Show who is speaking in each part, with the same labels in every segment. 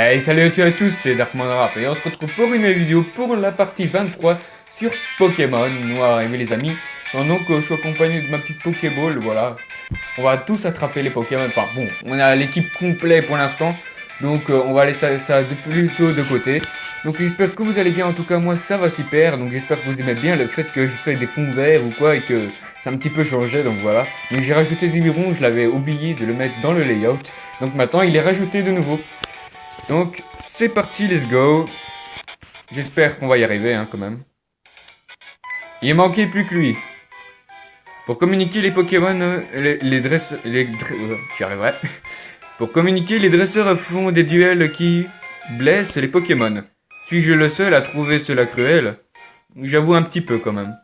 Speaker 1: Hey, salut à tous, c'est Darkmanraf et on se retrouve pour une nouvelle vidéo pour la partie 23 sur Pokémon Noir et les amis. Donc je suis accompagné de ma petite Pokéball, voilà. On va tous attraper les Pokémon. Enfin bon, on a l'équipe complète pour l'instant. Donc on va laisser ça plutôt de côté. Donc j'espère que vous allez bien, en tout cas moi ça va super. Donc j'espère que vous aimez bien le fait que je fais des fonds verts ou quoi et que ça a un petit peu changé, donc voilà. Mais j'ai rajouté Zimiron, je l'avais oublié de le mettre dans le layout. Donc maintenant il est rajouté de nouveau. Donc, c'est parti, let's go. J'espère qu'on va y arriver, hein, quand même. Il manquait plus que lui. Pour communiquer les Pokémon, les dresseurs... j'y arriverai. Pour communiquer, les dresseurs font des duels qui blessent les Pokémon. Suis-je le seul à trouver cela cruel? J'avoue un petit peu, quand même.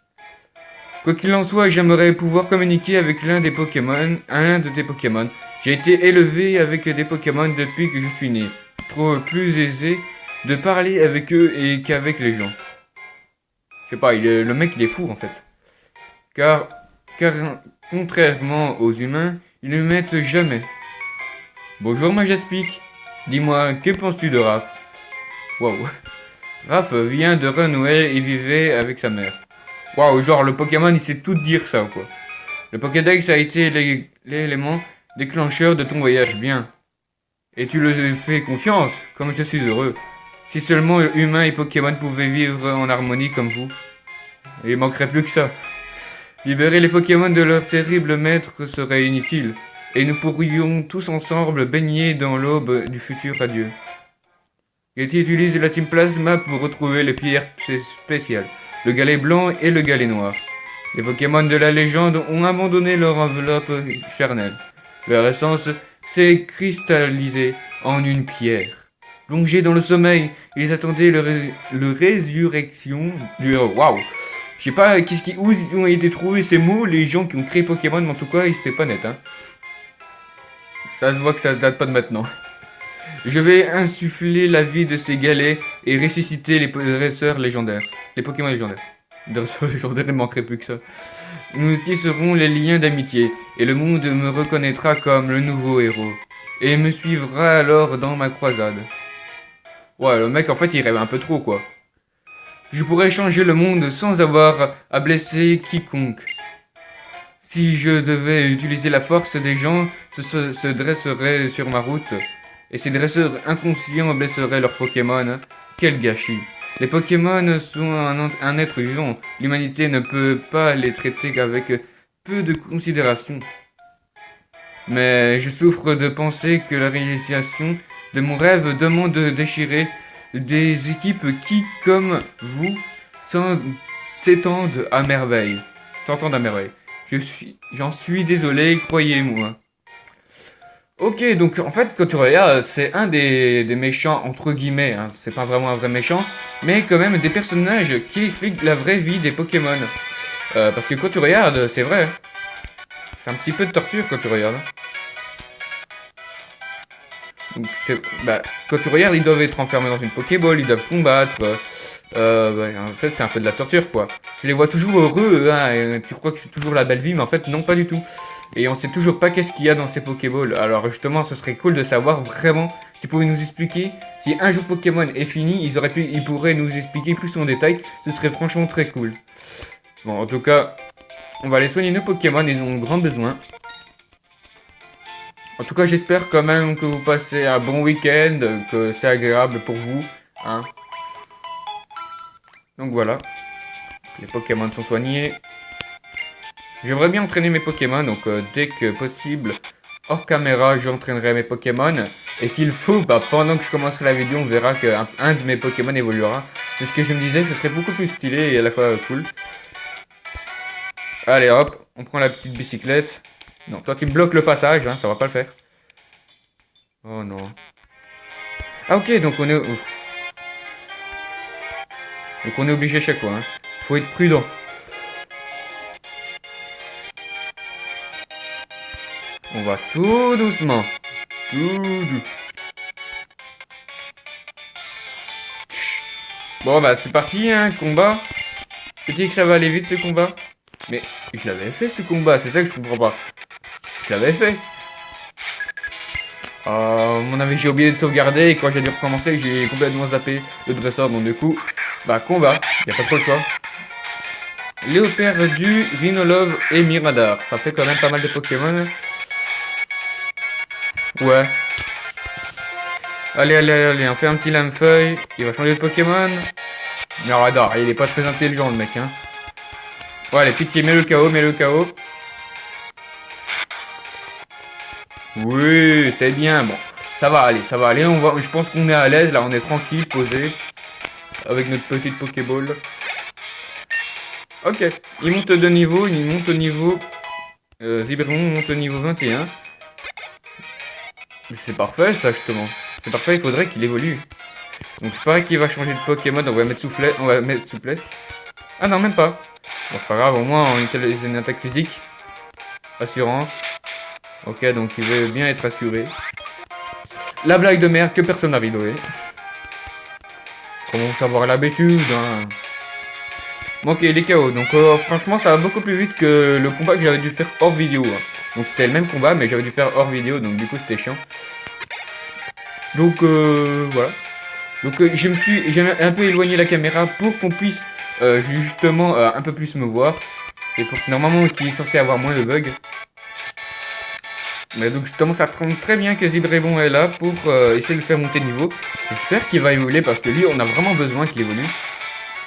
Speaker 1: Quoi qu'il en soit, j'aimerais pouvoir communiquer avec l'un des Pokémon, un de tes Pokémon. J'ai été élevé avec des Pokémon depuis que je suis né. Trop plus aisé de parler avec eux et qu'avec les gens. Je sais pas, le mec il est fou en fait. Car contrairement aux humains, ils ne m'aident jamais. Bonjour Majaspic, dis-moi, que penses-tu de Raph? Waouh. Raph vient de renouer et vivait avec sa mère. Waouh, genre le Pokémon il sait tout dire ça quoi. Le Pokédex a été l'élément déclencheur de ton voyage, bien. Et tu le fais confiance, comme je suis heureux. Si seulement humains et Pokémon pouvaient vivre en harmonie comme vous. Il manquerait plus que ça. Libérer les Pokémon de leur terrible maître serait inutile. Et nous pourrions tous ensemble baigner dans l'aube du futur adieu. Getty utilise la Team Plasma pour retrouver les pierres spéciales, le galet blanc et le galet noir. Les Pokémon de la légende ont abandonné leur enveloppe charnelle. Leur essence s'est cristallisée en une pierre. Plongés dans le sommeil, ils attendaient le résurrection du héros. Waouh! Je sais pas où ils ont été trouvés ces mots, les gens qui ont créé Pokémon, mais en tout cas, ils étaient pas nets. Hein. Ça se voit que ça date pas de maintenant. Je vais insuffler la vie de ces galets et ressusciter les dresseurs légendaires. Les Pokémon légendaires. Les dresseurs légendaires, il ne manquerait plus que ça. Nous tisserons les liens d'amitié, et le monde me reconnaîtra comme le nouveau héros, et me suivra alors dans ma croisade. Ouais, le mec, en fait, il rêve un peu trop, quoi. Je pourrais changer le monde sans avoir à blesser quiconque. Si je devais utiliser la force des gens, se dresseraient sur ma route, et ces dresseurs inconscients blesseraient leurs Pokémon. Quel gâchis! Les Pokémon sont un être vivant. L'humanité ne peut pas les traiter qu'avec peu de considération. Mais je souffre de penser que la réalisation de mon rêve demande de déchirer des équipes qui, comme vous, s'entendent à merveille. J'en suis désolé, croyez-moi. Ok, donc en fait, quand tu regardes, c'est un des méchants, entre guillemets, hein. C'est pas vraiment un vrai méchant, mais quand même des personnages qui expliquent la vraie vie des Pokémon. Parce que quand tu regardes, c'est vrai. C'est un petit peu de torture quand tu regardes. Donc quand tu regardes, ils doivent être enfermés dans une Pokéball, ils doivent combattre. En fait, c'est un peu de la torture, quoi. Tu les vois toujours heureux, hein, et tu crois que c'est toujours la belle vie, mais en fait, non, pas du tout. Et on sait toujours pas qu'est-ce qu'il y a dans ces Pokéballs. Alors justement, ce serait cool de savoir vraiment s'ils pouvaient nous expliquer. Si un jour Pokémon est fini, ils pourraient nous expliquer plus en détail. Ce serait franchement très cool. Bon, en tout cas, on va aller soigner nos Pokémon, ils ont grand besoin. En tout cas, j'espère quand même que vous passez un bon week-end, que c'est agréable pour vous. Hein. Donc voilà, les Pokémon sont soignés. J'aimerais bien entraîner mes Pokémon, donc dès que possible, hors caméra, j'entraînerai mes Pokémon. Et s'il faut, pendant que je commencerai la vidéo, on verra qu'un de mes Pokémon évoluera. C'est ce que je me disais, ce serait beaucoup plus stylé et à la fois cool. Allez hop, on prend la petite bicyclette. Non, toi tu me bloques le passage, hein, ça va pas le faire. Oh non. Ah ok, donc on est... Ouf. Donc on est obligé chaque fois, hein. Faut être prudent. On va tout doucement. Tout doux. Bon bah c'est parti, hein, combat. Je dis que ça va aller vite ce combat. Mais je l'avais fait ce combat, c'est ça que je comprends pas. Je l'avais fait. Mon avis, j'ai oublié de sauvegarder et quand j'ai dû recommencer, j'ai complètement zappé le dresseur. Donc du coup, bah combat, y a pas trop le choix. Léoperdu, Rhinolove et Miradar. Ça fait quand même pas mal de Pokémon. Ouais. Allez, on fait un petit lame-feuille. Il va changer de Pokémon. Miradar, il est pas très intelligent le mec, hein. Ouais, allez, pitié, mets le KO. Oui, c'est bien, bon. Ça va aller. Je pense qu'on est à l'aise, là, on est tranquille, posé. Avec notre petite Pokéball. Ok, il monte de niveau, Zibrimon monte au niveau 21. C'est parfait, ça, justement. C'est parfait, il faudrait qu'il évolue. Donc, c'est pareil qu'il va changer de Pokémon, on va mettre souplesse. Ah non, même pas. Bon, c'est pas grave, au moins, on utilise une attaque physique. Assurance. Ok, donc il veut bien être assuré. La blague de merde que personne n'a rigolé. Comment savoir l'habitude, hein. Bon, ok, il est KO. Donc, franchement, ça va beaucoup plus vite que le combat que j'avais dû faire hors vidéo, hein. Donc, c'était le même combat, mais j'avais dû faire hors vidéo, donc du coup, c'était chiant. Donc, voilà. Donc, j'ai un peu éloigné la caméra pour qu'on puisse, justement, un peu plus me voir. Et pour que, normalement, qui est censé avoir moins de bugs. Mais donc justement ça tombe très bien que Zibrebon est là pour essayer de le faire monter de niveau. J'espère qu'il va évoluer parce que lui on a vraiment besoin qu'il évolue.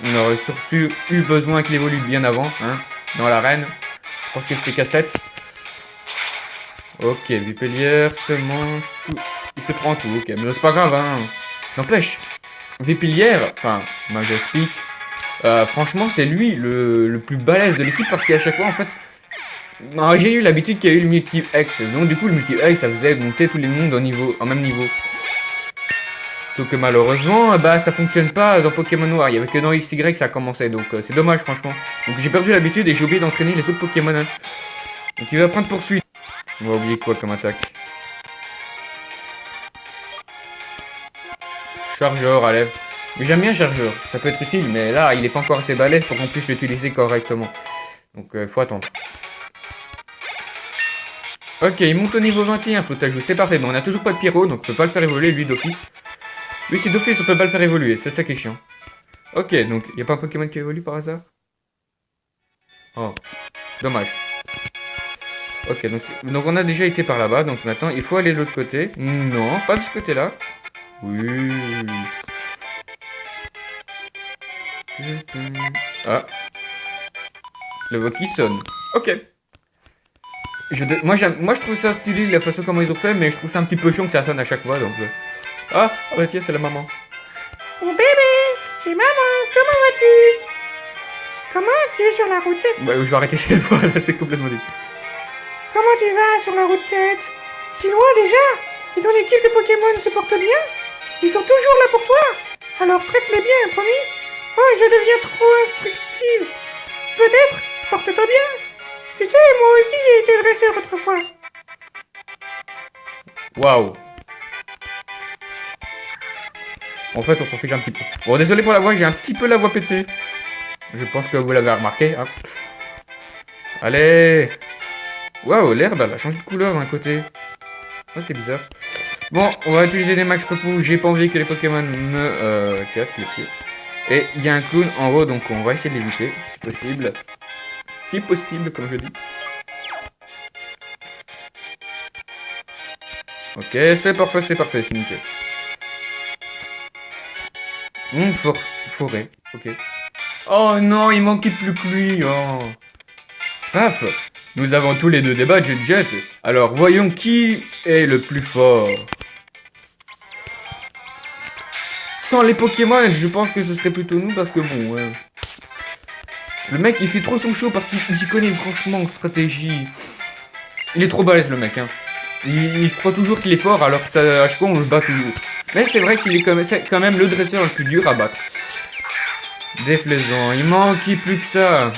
Speaker 1: On aurait surtout eu besoin qu'il évolue bien avant, hein, dans l'arène. Je pense que c'était casse-tête. Ok, Vipillière se mange tout. Il se prend tout, ok, mais c'est pas grave, hein. N'empêche, Vipillière, enfin, Majestic, franchement c'est lui le plus balèze de l'équipe parce qu'à chaque fois en fait... J'ai eu l'habitude qu'il y a eu le multi-X, donc du coup le multi-X ça faisait monter tous les mondes en même niveau. Sauf que malheureusement, bah ça fonctionne pas dans Pokémon Noir, il y avait que dans XY que ça commençait, donc c'est dommage franchement. Donc j'ai perdu l'habitude et j'ai oublié d'entraîner les autres Pokémon. Hein. Donc il va prendre poursuite. On va oublier quoi comme attaque. Chargeur à lèvres. Mais j'aime bien Chargeur, ça peut être utile, mais là il est pas encore assez balèze pour qu'on puisse l'utiliser correctement. Donc faut attendre. Ok, il monte au niveau 21, faut ajouter, c'est parfait. Bon, on a toujours pas de Pyro, donc on peut pas le faire évoluer, lui d'office. Lui c'est d'office, on peut pas le faire évoluer, c'est ça qui est chiant. Ok, donc y a pas un Pokémon qui évolue par hasard? Oh, dommage. Ok, donc on a déjà été par là-bas, donc maintenant il faut aller de l'autre côté. Non, pas de ce côté-là. Oui. Ah. Le Voki sonne. Ok. Moi je trouve ça stylé la façon comment ils ont fait, mais je trouve ça un petit peu chiant que ça sonne à chaque fois, donc... Ah bah tiens, c'est la maman.
Speaker 2: Mon bébé, c'est maman, comment vas-tu? Comment tu es sur la route 7?
Speaker 1: Ouais, je vais arrêter cette fois, là, c'est complètement dit.
Speaker 2: Comment tu vas sur la route 7? Si loin déjà? Et ton équipe de Pokémon se porte bien? Ils sont toujours là pour toi? Alors traite-les bien, promis? Oh, je deviens trop instructive. Peut-être, porte-toi bien. Tu sais, moi aussi j'ai été dresseur autrefois.
Speaker 1: Waouh. En fait, on s'en fiche un petit peu. Bon, désolé pour la voix, j'ai un petit peu la voix pétée. Je pense que vous l'avez remarqué. Hein. Allez. Waouh, l'herbe, elle a changé de couleur d'un côté. Oh, c'est bizarre. Bon, on va utiliser des max repos. J'ai pas envie que les Pokémon me cassent les pieds. Et il y a un clown en haut, donc on va essayer de l'éviter, si possible. Si possible, comme je dis. Ok, c'est parfait, c'est nickel. Forêt, ok. Oh non, il manquait plus que lui, oh. Paf, nous avons tous les deux des badges Jet. Alors voyons qui est le plus fort. Sans les Pokémon, je pense que ce serait plutôt nous parce que bon, ouais. Le mec il fait trop son show parce qu'il s'y connaît franchement en stratégie. Il est trop balèze le mec, hein. Il se croit toujours qu'il est fort alors que ça, à chaque fois on le bat toujours. Mais c'est vrai qu'il est quand même le dresseur le plus dur à battre. Déflaisant, il manque plus que ça.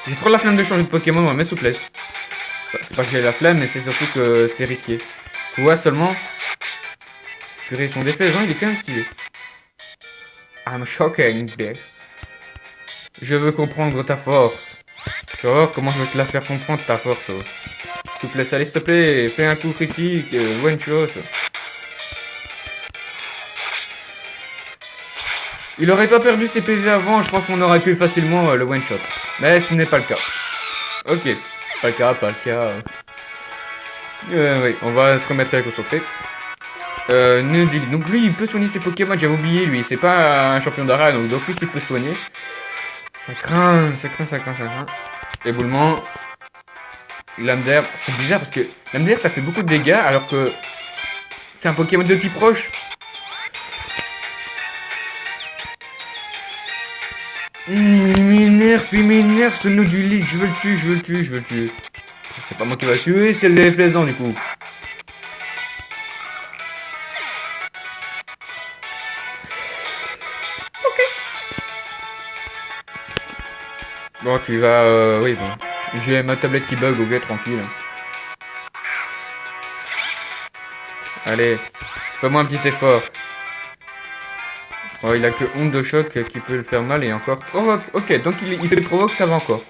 Speaker 1: J'ai trop la flemme de changer de Pokémon, on va mettre souplesse. Enfin, c'est pas que j'ai la flemme, mais c'est surtout que c'est risqué. Quoi seulement? Purée, son déflaisant, il est quand même stylé. I'm shocking, bitch. Je veux comprendre ta force. Tu vas voir comment je vais te la faire comprendre ta force. Oh. Souplesse, allez, s'il te plaît, fais un coup critique, one shot. Il aurait pas perdu ses PV avant, je pense qu'on aurait pu facilement le one shot. Mais ce n'est pas le cas. Ok, pas le cas, pas le cas. Oui, on va se remettre à concentrer. Donc lui, il peut soigner ses Pokémon, j'avais oublié, lui, c'est pas un champion d'ara, donc d'office il peut soigner. Ça craint. Éboulement. Lame d'air, c'est bizarre parce que lame d'air ça fait beaucoup de dégâts alors que c'est un Pokémon de type roche. Il m'énerve ce Nodulite, je veux le tuer. C'est pas moi qui va le tuer, c'est le Flaisant du coup.
Speaker 2: Ok.
Speaker 1: Bon, tu vas... oui, bon. J'ai ma tablette qui bug, ok, tranquille. Allez, fais-moi un petit effort. Oh, il a que onde de choc qui peut le faire mal et encore provoque. Ok, donc il fait le provoque, ça va encore.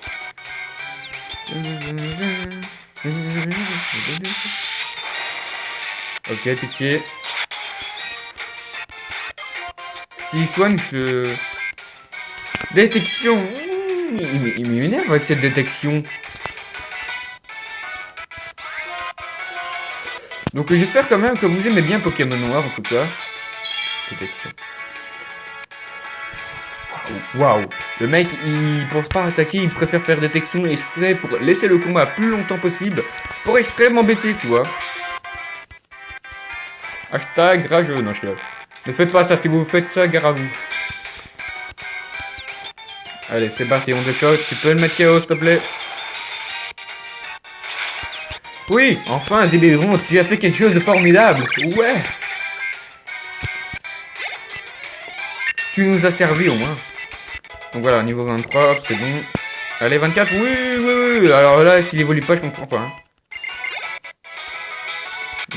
Speaker 1: Ok, pitié. S'il soigne, je... Détection. Il m'énerve avec cette détection. Donc j'espère quand même que vous aimez bien Pokémon Noir en tout cas. Détection. Waouh. Le mec il pense pas attaquer, il préfère faire détection exprès pour laisser le combat plus longtemps possible. Pour exprès m'embêter, tu vois. Hashtag rageux, non je rigole. Ne faites pas ça, si vous faites ça, gare à vous. Allez, c'est parti, on de choc. Tu peux le mettre KO, s'il te plaît. Oui, enfin, Zébéron, tu as fait quelque chose de formidable. Ouais. Tu nous as servi au moins. Donc voilà, niveau 23, c'est bon. Allez, 24, oui. Alors là, s'il évolue pas, je comprends pas. Hein.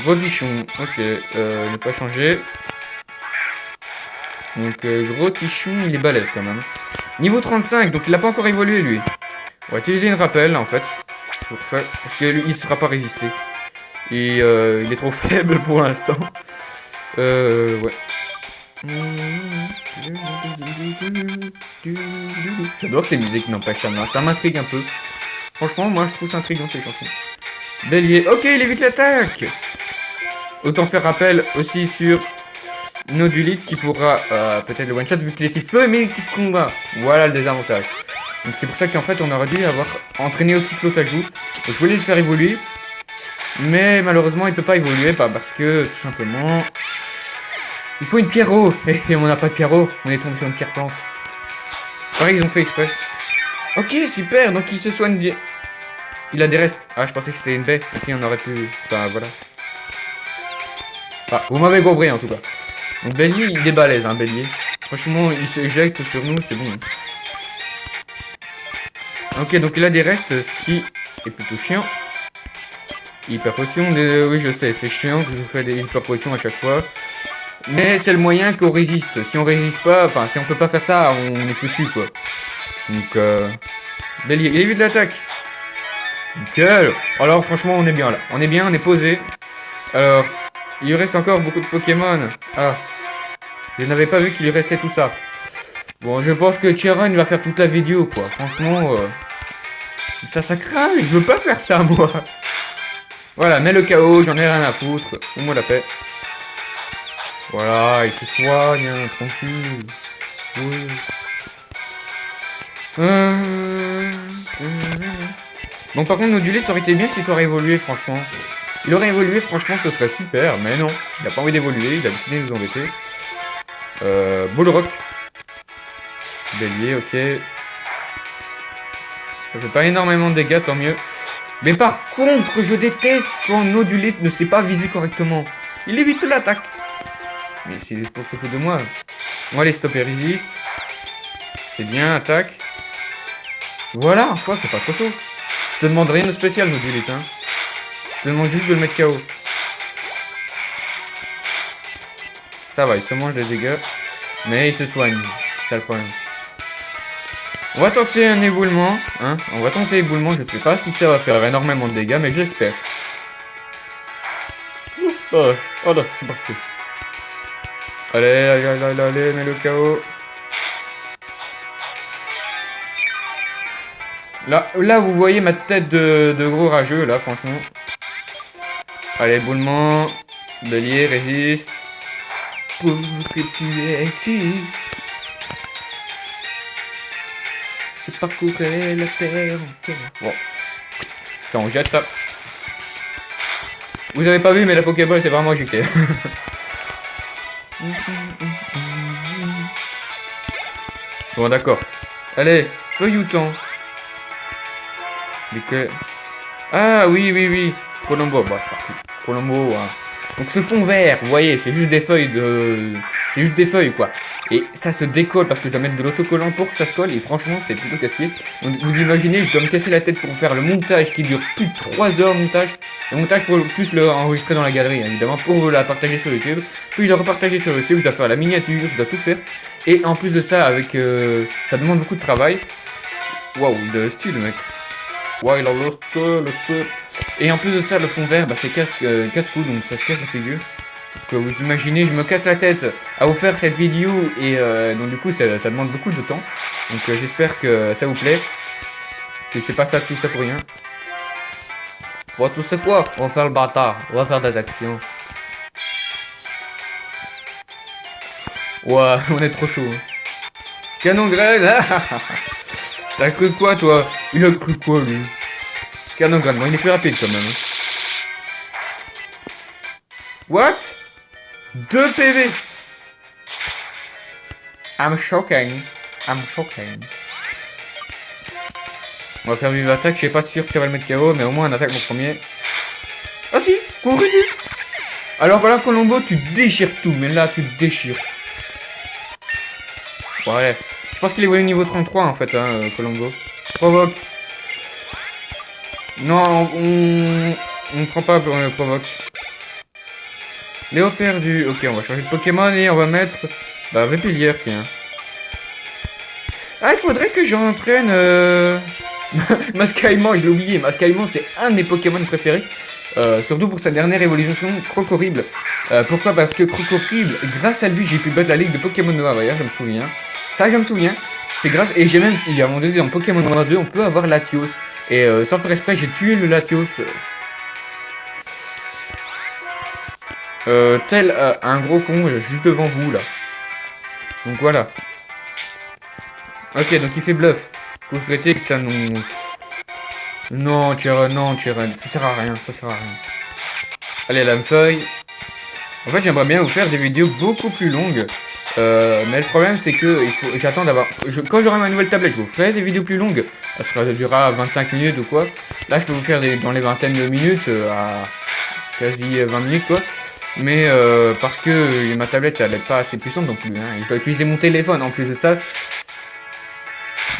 Speaker 1: Gros-tichon, ok, il n'a pas changé. Donc, gros-tichon, il est balèze quand même. Niveau 35, donc il n'a pas encore évolué lui. On va utiliser une rappel en fait. Pour ça, parce que lui il ne sera pas résisté. Et il est trop faible pour l'instant. Ouais. J'adore ces musiques, n'empêche, ça m'intrigue un peu. Franchement, moi je trouve ça intriguant ces chansons. Bélier, ok, il évite l'attaque. Autant faire rappel aussi sur Nodulite qui pourra peut-être le one shot vu qu'il est type feu mais type combat. Voilà le désavantage. Donc c'est pour ça qu'en fait on aurait dû avoir entraîné aussi Flotajou. Je voulais le faire évoluer. Mais malheureusement il peut pas évoluer parce que tout simplement il faut une pierrot. Et on n'a pas de pierrot. On est tombé sur une pierre plante. Pareil ils ont fait exprès. Ok super, donc il se soigne bien. Il a des restes. Ah je pensais que c'était une baie. Ici on aurait pu. Enfin voilà. Ah, vous m'avez compris en tout cas. Donc Bélier, il est balèze, hein, Bélier. Franchement, il s'éjecte sur nous, c'est bon. Ok, donc il a des restes, ce qui est plutôt chiant. Hyper potion, oui je sais, c'est chiant que je fais des hyper potions à chaque fois. Mais c'est le moyen qu'on résiste. Si on résiste pas, enfin si on peut pas faire ça, on est foutu quoi. Donc Bélier, il évite l'attaque. Nickel. Alors franchement on est bien là. On est bien, on est posé. Alors... il lui reste encore beaucoup de Pokémon. Ah. Je n'avais pas vu qu'il lui restait tout ça. Bon, je pense que Chiron va faire toute la vidéo, quoi. Franchement, ça craint. Je veux pas faire ça, moi. Voilà, mets le KO. J'en ai rien à foutre. Fous-moi la paix. Voilà, il se soigne, hein, tranquille. Oui. Bon, par contre, Nodulite, ça aurait été bien si tu aurais évolué, franchement. Il aurait évolué, franchement, ce serait super, mais non. Il n'a pas envie d'évoluer, il a décidé de nous embêter. Bullrock. Bélier, ok. Ça fait pas énormément de dégâts, tant mieux. Mais par contre, je déteste quand Nodulite ne sait pas viser correctement. Il évite l'attaque. Mais c'est pour se foutre de moi. On va aller stopper, résiste. C'est bien, attaque. Voilà, enfin, c'est pas trop tôt. Je te demande rien de spécial, Nodulite, hein. Je te demande juste de le mettre KO. Ça va, il se mange des dégâts. Mais il se soigne. C'est ça le problème. On va tenter un éboulement, hein. On va tenter éboulement, je sais pas si ça va faire énormément de dégâts, mais j'espère. J'espère. Oh là, c'est parti. Allez, allez, allez, allez, allez, mets le KO. Là, vous voyez ma tête de gros rageux, là, franchement. Allez, éboulement. Bélier, résiste. Pauvre que tu existes. Je parcourrai la terre entière. Bon. Ça, on jette ça. Vous avez pas vu, mais la Pokéball, c'est vraiment jeté. Bon, d'accord. Allez, feuilleton. Ah, oui, oui, oui. Colombo, bah, c'est parti. Colombo, hein. Donc ce fond vert, vous voyez, c'est juste des feuilles de... C'est juste des feuilles, quoi. Et ça se décolle parce que je dois mettre de l'autocollant pour que ça se colle. Et franchement, c'est plutôt casse-pied. Donc vous imaginez, je dois me casser la tête pour faire le montage qui dure plus de 3 heures, montage. Le montage pour plus le enregistrer dans la galerie, hein, évidemment, pour la partager sur YouTube. Puis je dois repartager sur YouTube, je dois faire la miniature, je dois tout faire. Et en plus de ça, avec... ça demande beaucoup de travail. Waouh, de style, mec. Ouais, il a le style. Et en plus de ça, le fond vert, bah, c'est casse-cou, donc ça se casse la figure. Donc vous imaginez, je me casse la tête à vous faire cette vidéo et donc du coup ça demande beaucoup de temps. Donc j'espère que ça vous plaît. Que c'est pas ça, tout ça pour rien. Bon, tout c'est quoi? On va faire le bâtard, on va faire des actions. Ouais, on est trop chaud. Hein. Canon graine. T'as cru quoi toi? Il a cru quoi lui? Canon graine, bon il est plus rapide quand même. What? 2 PV. I'm shocking. I'm shocking. On va faire vive attaque, je suis pas sûr que ça va le mettre KO, mais au moins on attaque mon premier. Ah si, qu'on réduit. Alors voilà Colombo, tu déchires tout, mais là tu déchires. Bon allez, je pense qu'il est au niveau 33 en fait, hein, Colombo. Provoque. Non, on prend pas provoque. Léo perdu. Ok, on va changer de Pokémon et on va mettre... Bah, Vépilière, tiens. Ah, il faudrait que j'entraîne... Mascaïmon, je l'ai oublié. Mascaïmon, c'est un de mes Pokémon préférés. Surtout pour sa dernière évolution, Crocorible. Pourquoi? Parce que Crocorible, grâce à lui, j'ai pu battre la ligue de Pokémon Noir, d'ailleurs, je me souviens. Ça, je me souviens. C'est grâce... Et j'ai même... Il y a un moment donné, dans Pokémon Noir 2, on peut avoir Latios. Et sans faire exprès, j'ai tué le Latios. Tel un gros con juste devant vous là. Donc voilà. Ok, donc il fait bluff. Vous regrettez que ça non. Non, non, ça sert à rien, ça sert à rien. Allez, lame feuille. En fait, j'aimerais bien vous faire des vidéos beaucoup plus longues. Mais le problème c'est que j'attends d'avoir. Quand j'aurai ma nouvelle tablette, je vous ferai des vidéos plus longues. Ça durera 25 minutes ou quoi. Là, je peux vous faire dans les vingtaines de minutes à quasi 20 minutes quoi. Mais parce que ma tablette elle est pas assez puissante non plus, hein, et je dois utiliser mon téléphone en plus de ça.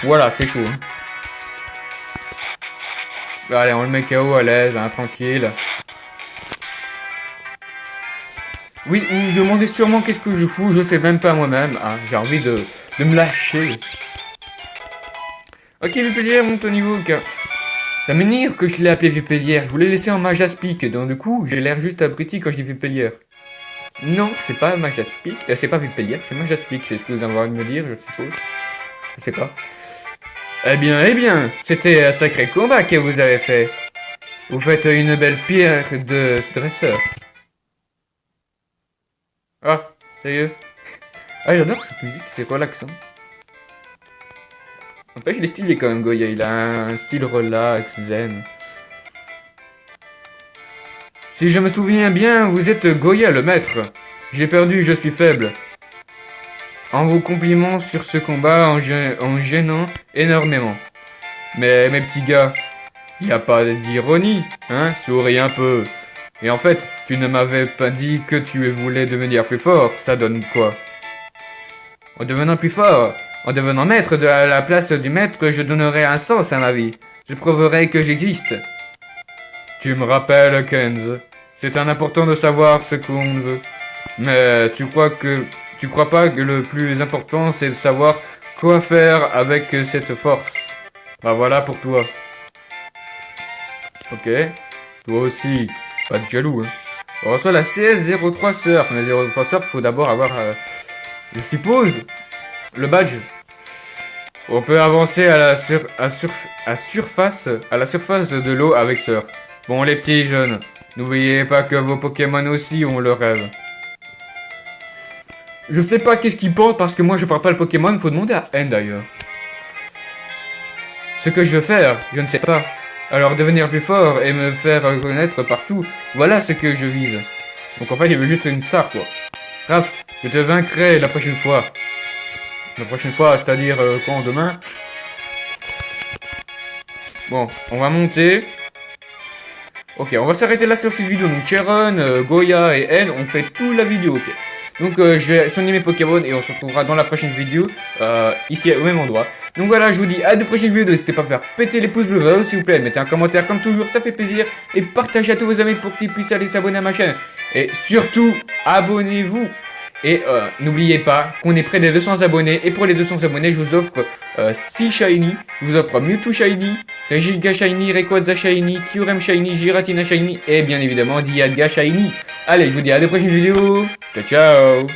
Speaker 1: Voilà, c'est chaud. Hein. Allez, on le met KO à l'aise, hein, tranquille. Oui, vous me demandez sûrement qu'est-ce que je fous, je sais même pas moi-même. Hein, j'ai envie de me lâcher. Ok, Vipellière, monte au niveau. Ça m'énerve que je l'ai appelé Vipellière. Je voulais laisser en Majaspic. Donc du coup, j'ai l'air juste abruti quand je dis Vipellière. Non, c'est pas Majaspic. C'est pas Vipellière, c'est Majaspic. C'est ce que vous avez envie de me dire, je suppose. Je sais pas. Eh bien, c'était un sacré combat que vous avez fait. Vous faites une belle pierre de dresseur. Ah, sérieux? Ah, j'adore cette musique, c'est relaxant. N'empêche, il est stylé quand même, Goya. Il a un style relax, zen. Si je me souviens bien, vous êtes Goya, le maître. J'ai perdu, je suis faible. En vous complimentant sur ce combat en gênant énormément. Mais mes petits gars, il n'y a pas d'ironie, hein? Souris un peu. Et en fait, tu ne m'avais pas dit que tu voulais devenir plus fort. Ça donne quoi? En devenant plus fort, en devenant maître à la place du maître, je donnerai un sens à ma vie. Je prouverai que j'existe. Tu me rappelles, Kenz. C'est important de savoir ce qu'on veut. Mais tu crois pas que le plus important, c'est de savoir quoi faire avec cette force. Bah voilà pour toi. Ok. Toi aussi. Pas de jaloux, hein. On reçoit la CS03 Surf. Mais 03 Surf, faut d'abord avoir, je suppose, le badge. On peut avancer à la surface de l'eau avec Surf. Bon, les petits jeunes, n'oubliez pas que vos Pokémon aussi ont le rêve. Je sais pas qu'est-ce qu'ils pensent parce que moi je parle pas le Pokémon, faut demander à N d'ailleurs. Ce que je veux faire, je ne sais pas. Alors devenir plus fort et me faire reconnaître partout, voilà ce que je vise. Donc en fait il veut juste une star quoi. Raph, je te vaincrai la prochaine fois. La prochaine fois, c'est-à-dire quand demain. Bon, on va monter. Ok, on va s'arrêter là sur cette vidéo. Donc Cheron, Goya et N, on fait toute la vidéo, ok. Donc je vais soigner mes Pokémon et on se retrouvera dans la prochaine vidéo, ici au même endroit. Donc voilà, je vous dis à de prochaines vidéos. N'hésitez pas à faire péter les pouces bleus, s'il vous plaît. Mettez un commentaire comme toujours, ça fait plaisir. Et partagez à tous vos amis pour qu'ils puissent aller s'abonner à ma chaîne. Et surtout, abonnez-vous. Et n'oubliez pas qu'on est près des 200 abonnés. Et pour les 200 abonnés, je vous offre 6 Shiny. Je vous offre Mewtwo Shiny, Regigiga Shiny, Rayquaza Shiny, Kyurem Shiny, Giratina Shiny et bien évidemment Dialga Shiny. Allez, je vous dis à la prochaine vidéo. Ciao, ciao.